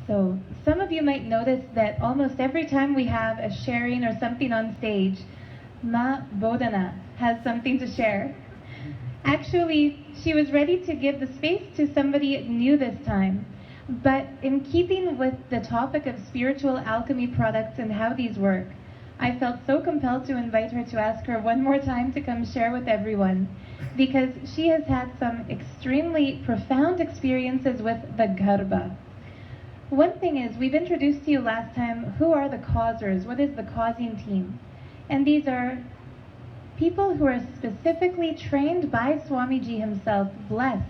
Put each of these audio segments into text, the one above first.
So some of you might notice that almost every time we have a sharing or something on stage, Ma Bodhana has something to share. Actually, she was ready to give the space to somebody new this time. But in keeping with the topic of spiritual alchemy products and how these work, I felt so compelled to invite her to ask her one more time to come share with everyone, because she has had some extremely profound experiences with the Garbha. One thing is, we've introduced to you last time who are the causers, what is the causing team. And these are people who are specifically trained by Swamiji himself, blessed,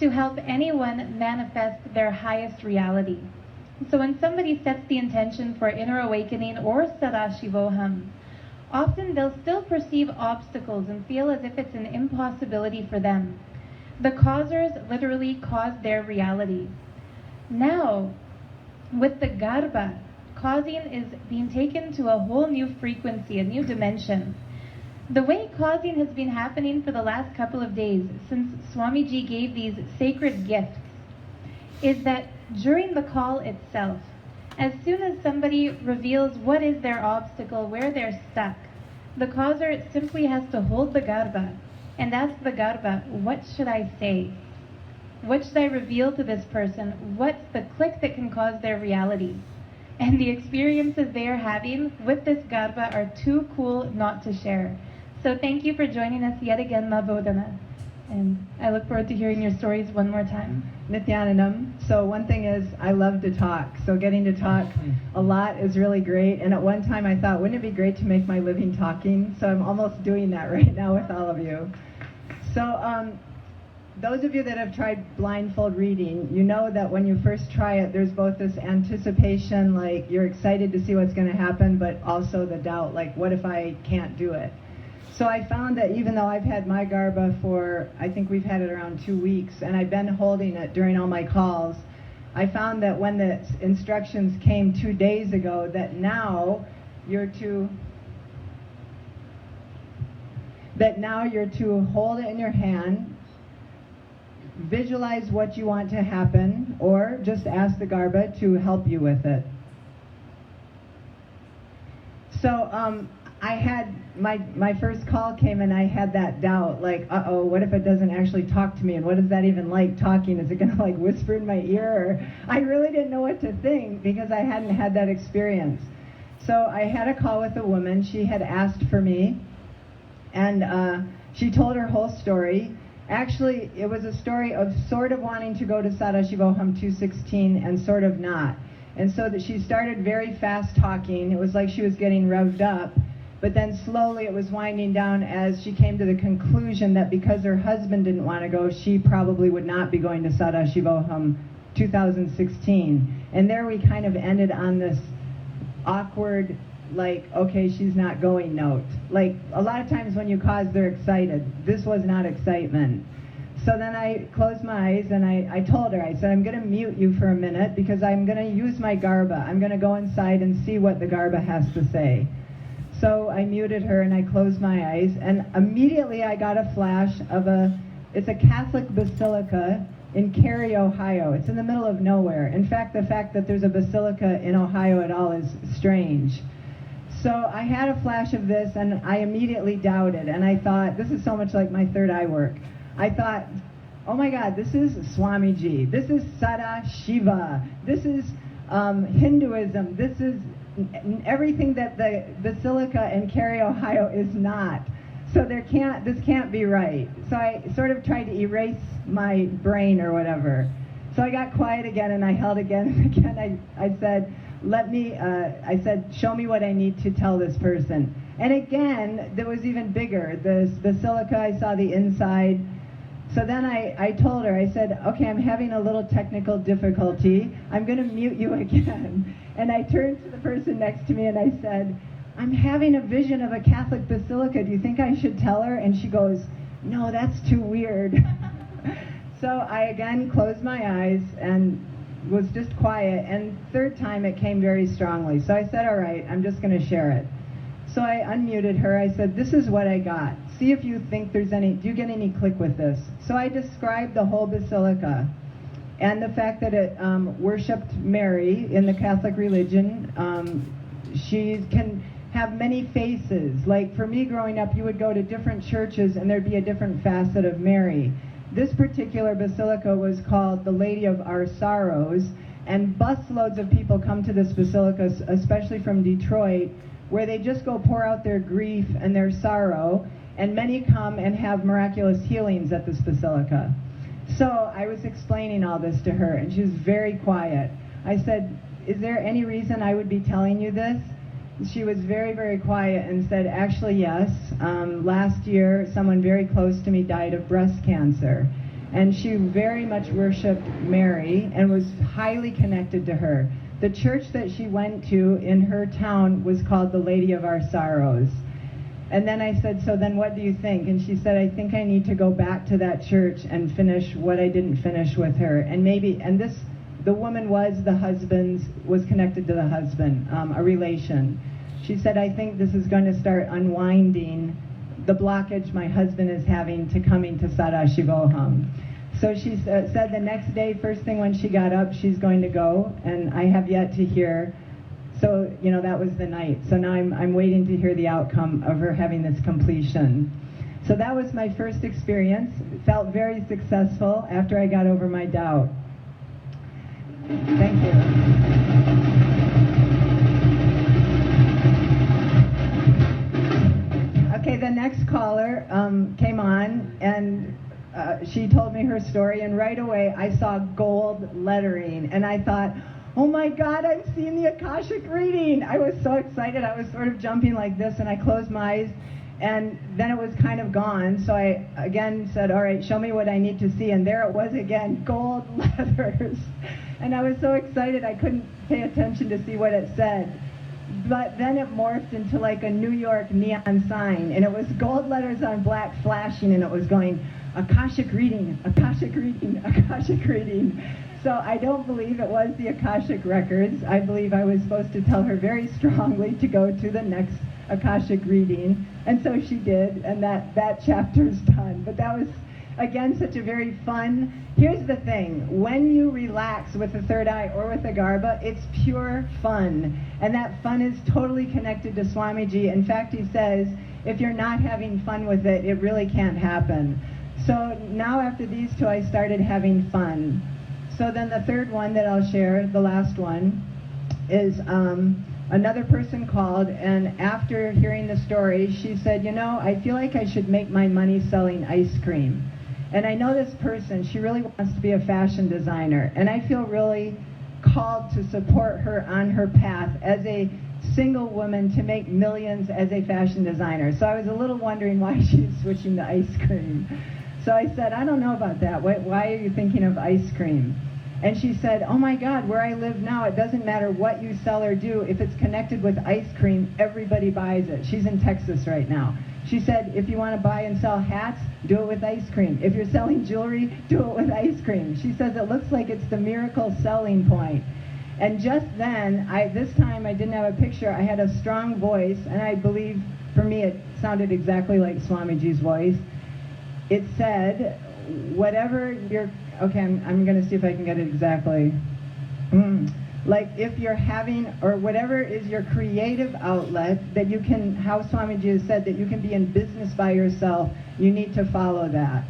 to help anyone manifest their highest reality. So when somebody sets the intention for inner awakening or Sadashivoham, often they'll still perceive obstacles and feel as if it's an impossibility for them. The causers literally cause their reality. Now, with the Garbha, causing is being taken to a whole new frequency, a new dimension. The way causing has been happening for the last couple of days since Swamiji gave these sacred gifts is that during the call itself, as soon as somebody reveals what is their obstacle, where they're stuck, the causer simply has to hold the Garbha and ask the Garbha, what should I say? What should I reveal to this person? What's the click that can cause their reality? And the experiences they are having with this Garbha are too cool not to share. So thank you for joining us yet again, Ma Bodhana. And I look forward to hearing your stories one more time. Nithyanandam. So one thing is, I love to talk. So getting to talk a lot is really great. And at one time I thought, wouldn't it be great to make my living talking? So I'm almost doing that right now with all of you. So those of you that have tried blindfold reading, you know that when you first try it, there's both this anticipation, like you're excited to see what's going to happen, but also the doubt, like what if I can't do it? So I found that even though I've had my Garbha for, I think we've had it around 2 weeks, and I've been holding it during all my calls, I found that when the instructions came 2 days ago, that now you're to hold it in your hand, visualize what you want to happen, or just ask the Garbha to help you with it. So I had my first call came and I had that doubt, like, uh-oh, what if it doesn't actually talk to me? And what is that even like, talking? Is it going to like whisper in my ear? Or I really didn't know what to think because I hadn't had that experience. So I had a call with a woman. She had asked for me, and she told her whole story. Actually, it was a story of sort of wanting to go to Sadashivoham 216 and sort of not. And so that she started very fast talking. It was like she was getting revved up. But then slowly it was winding down as she came to the conclusion that because her husband didn't want to go, she probably would not be going to Sadashivoham 2016. And there we kind of ended on this awkward, like, okay, she's not going note. Like, a lot of times when you cause, they're excited. This was not excitement. So then I closed my eyes and I told her, I said, I'm going to mute you for a minute because I'm going to use my Garbha. I'm going to go inside and see what the Garbha has to say. So I muted her and I closed my eyes, and immediately I got a flash of it's a Catholic basilica in Cary, Ohio. It's in the middle of nowhere. In fact, the fact that there's a basilica in Ohio at all is strange. So I had a flash of this and I immediately doubted, and I thought, this is so much like my third eye work. I thought, oh my God, this is Swamiji, this is Sadashiva, this is Hinduism, this is everything that the basilica in Cary, Ohio is not. So this can't be right. So I sort of tried to erase my brain or whatever. So I got quiet again and I held again and again. I said, show me what I need to tell this person. And again, there was even bigger. This basilica, I saw the inside. So then I told her, I said, okay, I'm having a little technical difficulty. I'm going to mute you again. And I turned to the person next to me and I said, I'm having a vision of a Catholic basilica. Do you think I should tell her? And she goes, no, that's too weird. So I again closed my eyes and was just quiet. And third time it came very strongly. So I said, all right, I'm just going to share it. So I unmuted her. I said, this is what I got. See if you think do you get any click with this? So I described the whole basilica. and the fact that it worshipped Mary in the Catholic religion. She can have many faces. Like for me growing up, you would go to different churches and there'd be a different facet of Mary. This particular basilica was called the Lady of Our Sorrows, and busloads of people come to this basilica, especially from Detroit, where they just go pour out their grief and their sorrow, and many come and have miraculous healings at this basilica. So I was explaining all this to her, and she was very quiet. I said, "Is there any reason I would be telling you this?" She was very, very quiet and said, "Actually, yes. Last year, someone very close to me died of breast cancer." And she very much worshipped Mary and was highly connected to her. The church that she went to in her town was called the Lady of Our Sorrows. And then I said, "So then what do you think?" And she said, "I think I need to go back to that church and finish what I didn't finish with her." And the woman was connected to the husband, a relation. She said, "I think this is going to start unwinding the blockage my husband is having to coming to Sadashivoham." So she said the next day, first thing when she got up, she's going to go, and I have yet to hear. So, that was the night. So now I'm waiting to hear the outcome of her having this completion. So that was my first experience. It felt very successful after I got over my doubt. Thank you. Okay, the next caller came on, and she told me her story, and right away I saw gold lettering, and I thought, "Oh my God, I've seen the Akashic reading." I was so excited. I was sort of jumping like this, and I closed my eyes, and then it was kind of gone. So I again said, "All right, show me what I need to see." And there it was again, gold letters. And I was so excited I couldn't pay attention to see what it said. But then it morphed into like a New York neon sign, and it was gold letters on black flashing, and it was going, "Akashic reading, Akashic reading, Akashic reading." So I don't believe it was the Akashic records. I believe I was supposed to tell her very strongly to go to the next Akashic reading, and so she did, and that chapter's done. But that was, again, such a very fun. Here's the thing, when you relax with the third eye or with the Garba, it's pure fun, and that fun is totally connected to Swamiji. In fact, he says, if you're not having fun with it, it really can't happen. So now after these two, I started having fun. So then the third one that I'll share, the last one, is another person called, and after hearing the story, she said, "I feel like I should make my money selling ice cream. And I know this person, she really wants to be a fashion designer, and I feel really called to support her on her path as a single woman to make millions as a fashion designer." So I was a little wondering why she's switching to ice cream. So I said, "I don't know about that. Why are you thinking of ice cream?" And she said, "Oh my God, where I live now, it doesn't matter what you sell or do. If it's connected with ice cream, everybody buys it." She's in Texas right now. She said, "If you want to buy and sell hats, do it with ice cream. If you're selling jewelry, do it with ice cream." She says it looks like it's the miracle selling point. And just then, this time I didn't have a picture. I had a strong voice, and I believe, for me, it sounded exactly like Swamiji's voice. It said, whatever your... Okay, I'm going to see if I can get it exactly. Like if you're having, or whatever is your creative outlet, that you can, how Swamiji has said, that you can be in business by yourself, you need to follow that.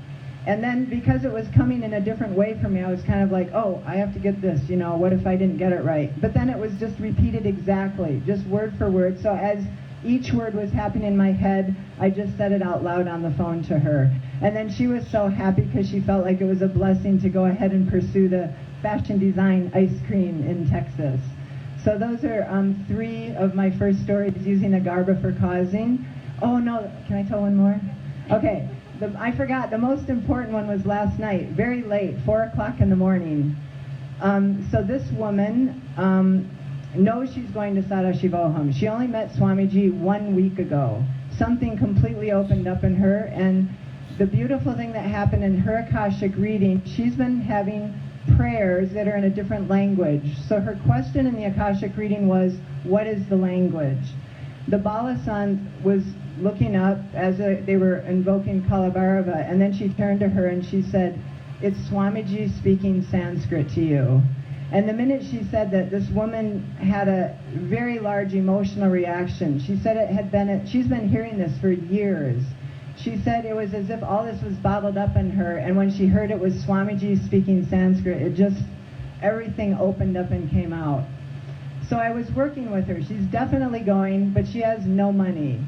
And then because it was coming in a different way for me, I was kind of like, oh, I have to get this, what if I didn't get it right? But then it was just repeated exactly, just word for word. So as each word was happening in my head, I just said it out loud on the phone to her. And then she was so happy because she felt like it was a blessing to go ahead and pursue the fashion design ice cream in Texas. So those are 3 of my first stories using a Garba for causing. Oh no, can I tell one more? Okay, I forgot, the most important one was last night, very late, 4 o'clock in the morning. So this woman knows she's going to Sadashivoham. She only met Swamiji 1 week ago. Something completely opened up in her, and the beautiful thing that happened in her Akashic reading, she's been having prayers that are in a different language. So her question in the Akashic reading was, what is the language? The Balasan was looking up as they were invoking Kalabarava, and then she turned to her and she said, it's Swamiji speaking Sanskrit to you. And the minute she said that, this woman had a very large emotional reaction. She said she's been hearing this for years. She said it was as if all this was bottled up in her, and when she heard it was Swamiji speaking Sanskrit, everything opened up and came out. So I was working with her. She's definitely going, but she has no money.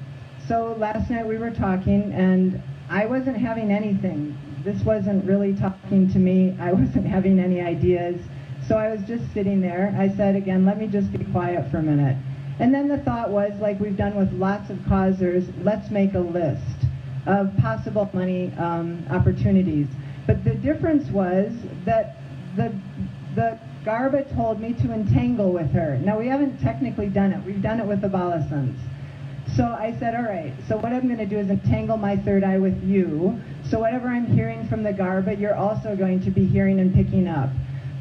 So last night we were talking, and I wasn't having anything. This wasn't really talking to me. I wasn't having any ideas. So I was just sitting there. I said again, let me just be quiet for a minute. And then the thought was, like we've done with lots of causers, let's make a list of possible money opportunities. But the difference was that the Garba told me to entangle with her. Now, we haven't technically done it. We've done it with the Balasans. So I said, all right, so what I'm going to do is entangle my third eye with you. So whatever I'm hearing from the Garba, you're also going to be hearing and picking up.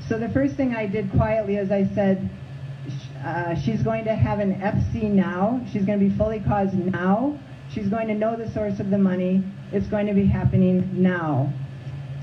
So the first thing I did quietly is I said, she's going to have an FC now. She's going to be fully caused now. She's going to know the source of the money. It's going to be happening now.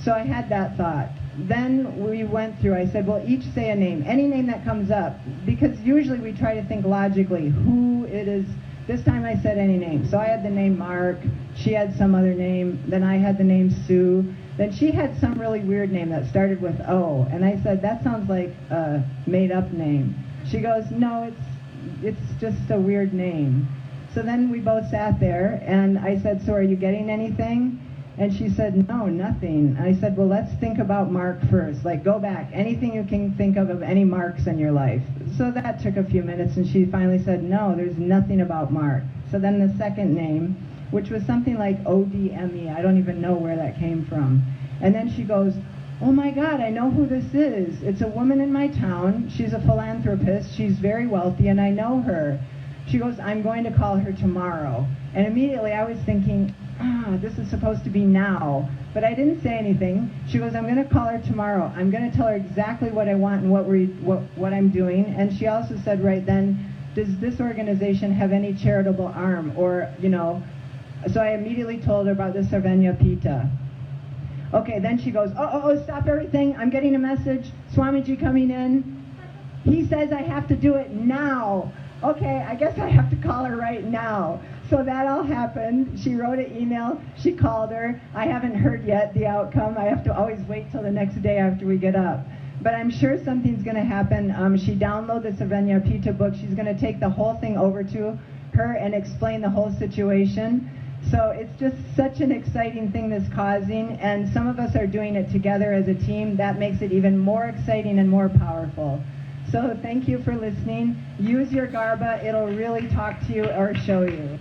So I had that thought. Then we went through, I said, well, each say a name, any name that comes up, because usually we try to think logically who it is. This time I said any name. So I had the name Mark, she had some other name, then I had the name Sue, then she had some really weird name that started with O, and I said, that sounds like a made-up name. She goes, no, it's just a weird name. So then we both sat there, and I said, so are you getting anything? And she said, no, nothing. I said, well, let's think about Mark first. Like, go back. Anything you can think of any marks in your life. So that took a few minutes, and she finally said, no, there's nothing about Mark. So then the second name, which was something like ODME. I don't even know where that came from. And then she goes, oh my God, I know who this is. It's a woman in my town. She's a philanthropist. She's very wealthy, and I know her. She goes, I'm going to call her tomorrow. And immediately I was thinking, this is supposed to be now. But I didn't say anything. She goes, I'm going to call her tomorrow. I'm going to tell her exactly what I want and what I'm doing. And she also said right then, does this organization have any charitable arm? Or, so I immediately told her about the Sarvanya Pita. Okay, then she goes, oh, stop everything. I'm getting a message. Swamiji coming in. He says I have to do it now. Okay, I guess I have to call her right now. So that all happened. She wrote an email. She called her. I haven't heard yet the outcome. I have to always wait till the next day after we get up. But I'm sure something's going to happen. She downloaded the Sarvanya Pita book. She's going to take the whole thing over to her and explain the whole situation. So it's just such an exciting thing that's causing, and some of us are doing it together as a team. That makes it even more exciting and more powerful. So thank you for listening. Use your Garba. It'll really talk to you or show you.